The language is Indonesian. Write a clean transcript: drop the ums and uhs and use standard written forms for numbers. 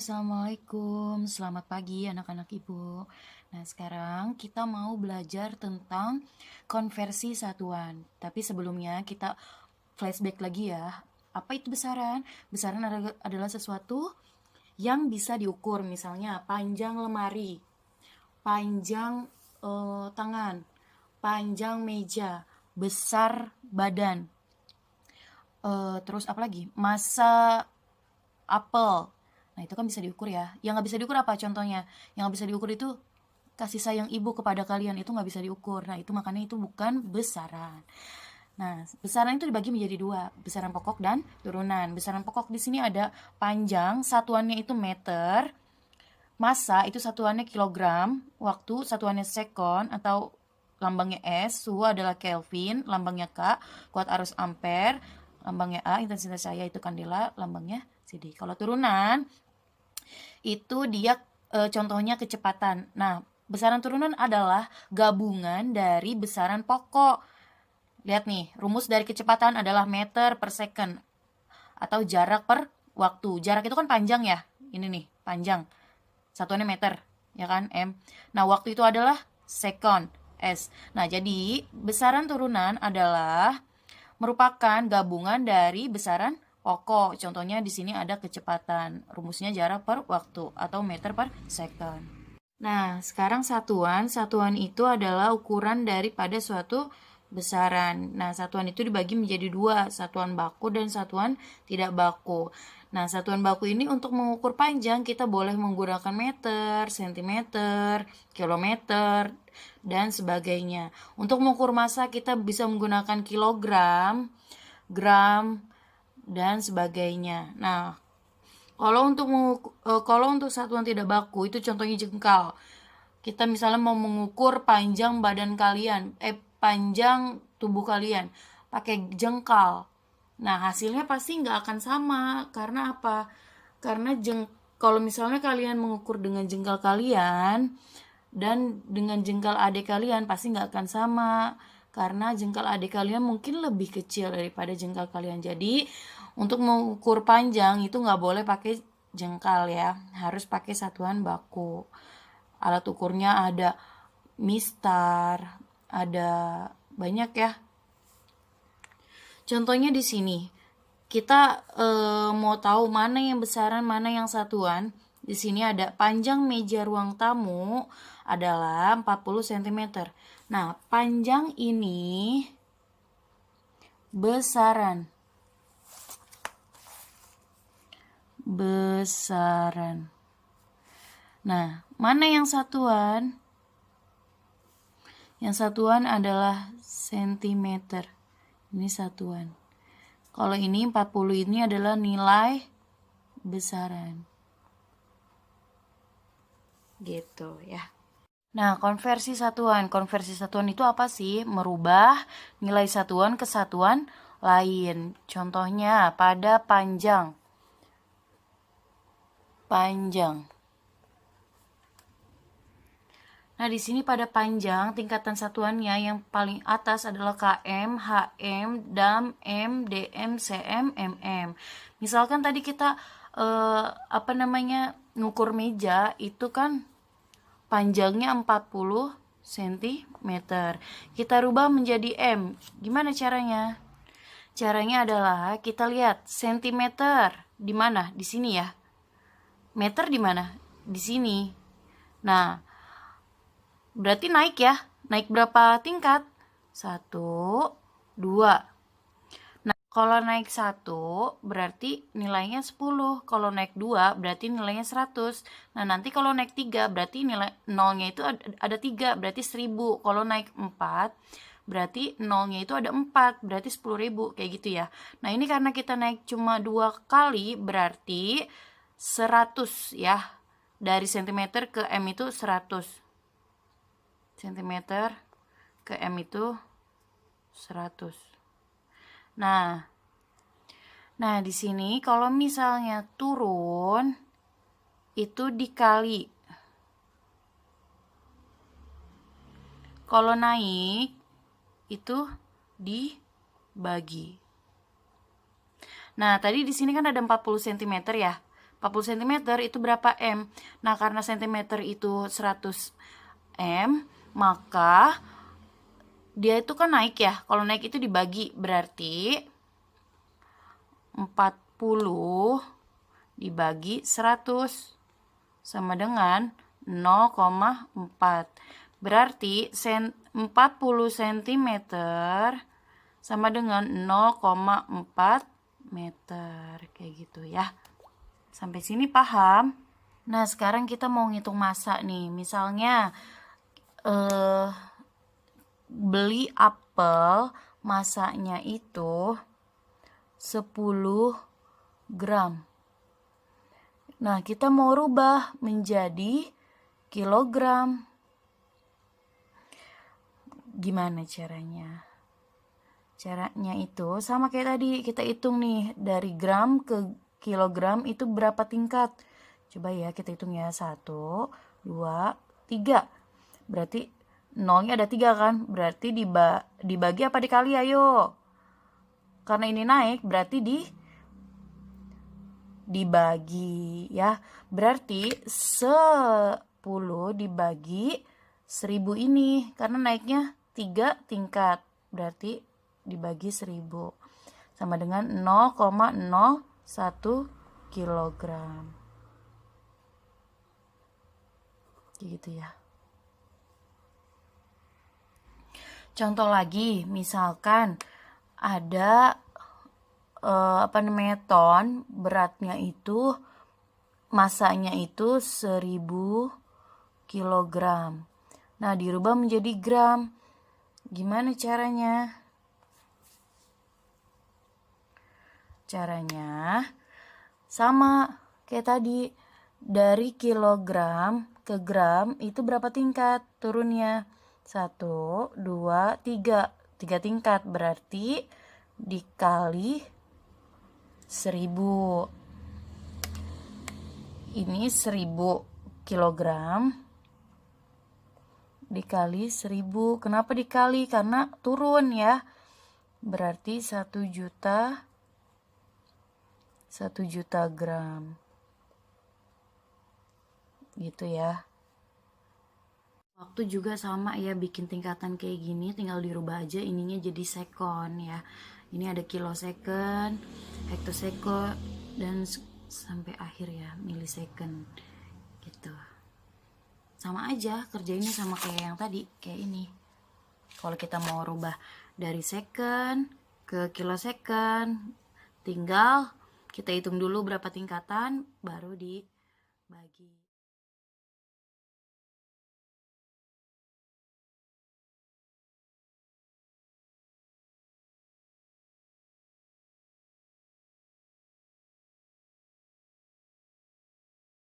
Assalamualaikum, selamat pagi anak-anak ibu. Nah, sekarang kita mau belajar tentang konversi satuan. Tapi sebelumnya kita flashback lagi ya. Apa itu besaran? Besaran adalah sesuatu yang bisa diukur, misalnya panjang lemari, panjang tangan, panjang meja, besar badan. Terus apa lagi? Masa apel. Nah, itu kan bisa diukur ya. Yang nggak bisa diukur apa contohnya? Yang nggak bisa diukur itu kasih sayang ibu kepada kalian, itu nggak bisa diukur. Nah, itu makanya itu bukan besaran. Nah, besaran itu dibagi menjadi dua, besaran pokok dan turunan. Besaran pokok di sini ada panjang, satuannya itu meter, massa itu satuannya kilogram, waktu satuannya sekon atau lambangnya S, suhu adalah Kelvin, lambangnya K, kuat arus ampere, lambangnya A, intensitas cahaya itu kandela, lambangnya CD. Kalau turunan itu dia contohnya kecepatan. Nah, besaran turunan adalah gabungan dari besaran pokok. Lihat nih, rumus dari kecepatan adalah meter per second atau jarak per waktu. Jarak itu kan panjang ya. Ini nih, panjang. Satuannya meter, ya kan, M. Nah, waktu itu adalah second, S. Nah, jadi besaran turunan adalah merupakan gabungan dari besaran pokok. Contohnya di sini ada kecepatan. Rumusnya jarak per waktu atau meter per second. Nah, sekarang satuan. Satuan itu adalah ukuran daripada suatu besaran. Nah, satuan itu dibagi menjadi dua, satuan baku dan satuan tidak baku. Nah, satuan baku ini untuk mengukur panjang kita boleh menggunakan meter, sentimeter, kilometer, dan sebagainya. Untuk mengukur massa kita bisa menggunakan kilogram, gram, dan sebagainya. Nah, kalau untuk satuan tidak baku itu contohnya jengkal. Kita misalnya mau mengukur panjang badan kalian, panjang tubuh kalian pakai jengkal. Nah, hasilnya pasti nggak akan sama. Karena apa? Karena kalau misalnya kalian mengukur dengan jengkal kalian dan dengan jengkal adik kalian pasti nggak akan sama. Karena jengkal adik kalian mungkin lebih kecil daripada jengkal kalian. Jadi, untuk mengukur panjang itu nggak boleh pakai jengkal ya. Harus pakai satuan baku. Alat ukurnya ada mistar, ada banyak ya. Contohnya di sini, kita mau tahu mana yang besaran, mana yang satuan. Di sini ada panjang meja ruang tamu adalah 40 cm. Nah, panjang ini besaran. Besaran. Nah, mana yang satuan? Yang satuan adalah sentimeter. Ini satuan. Kalau ini 40 ini adalah nilai besaran. Gitu ya. Nah, konversi satuan. Konversi satuan itu apa sih? Merubah nilai satuan ke satuan lain. Contohnya pada panjang. Panjang. Nah, di sini pada panjang tingkatan satuannya yang paling atas adalah km, hm, dam, m, dm, cm, mm. Misalkan tadi kita ngukur meja itu kan panjangnya 40 cm. Kita rubah menjadi m. Gimana caranya? Caranya adalah kita lihat sentimeter di mana? Di sini ya. Meter di mana? Di sini. Nah, berarti naik ya. Naik berapa tingkat? 1, 2. Nah, kalau naik 1 berarti nilainya 10. Kalau naik 2 berarti nilainya 100. Nah, nanti kalau naik 3 berarti nilai nolnya itu ada 3, berarti 1000. Kalau naik 4 berarti nolnya itu ada 4, berarti 10.000. Kayak gitu ya. Nah, ini karena kita naik cuma 2 kali berarti 100 ya. Dari cm ke m itu 100. Cm ke m itu 100. Nah, di sini kalau misalnya turun itu dikali. Kalau naik itu dibagi. Nah, tadi di sini kan ada 40 cm ya. 40 cm itu berapa M? Nah, karena cm itu 100 M, maka dia itu kan naik ya. Kalau naik itu dibagi, berarti 40 dibagi 100 sama dengan 0,4. Berarti 40 cm sama dengan 0,4 meter. Kayak gitu ya. Sampai sini paham? Nah, sekarang kita mau ngitung massa nih. Misalnya beli apel, massanya itu 10 gram. Nah, kita mau rubah menjadi kilogram. Gimana caranya? Caranya itu sama kayak tadi, kita hitung nih dari gram ke kilogram itu berapa tingkat. Coba ya kita hitung ya, 1, 2, 3. Berarti nolnya ada 3 kan, berarti dibagi apa dikali, ayo. Karena ini naik berarti dibagi ya. Berarti 10 dibagi 1000 ini, karena naiknya 3 tingkat, berarti dibagi 1000 sama dengan 0,01 kilogram. Gitu ya. Contoh lagi, misalkan ada ton, beratnya itu, masanya itu 1000 kilogram. Nah, dirubah menjadi gram. Gimana caranya? Caranya sama kayak tadi, dari kilogram ke gram itu berapa tingkat turunnya? 1, 2, 3. 3 tingkat, berarti dikali 1000. Ini 1000 kilogram dikali 1000. Kenapa dikali? Karena turun ya. Berarti 1 juta gram. Gitu ya. Waktu juga sama ya, bikin tingkatan kayak gini tinggal dirubah aja ininya jadi sekon ya. Ini ada kilosecond, hektosecond, dan sampai akhir ya, milisecond gitu. Sama aja kerjainnya, sama kayak yang tadi, kayak ini. Kalau kita mau rubah dari second ke kilosecond, tinggal kita hitung dulu berapa tingkatan baru dibagi.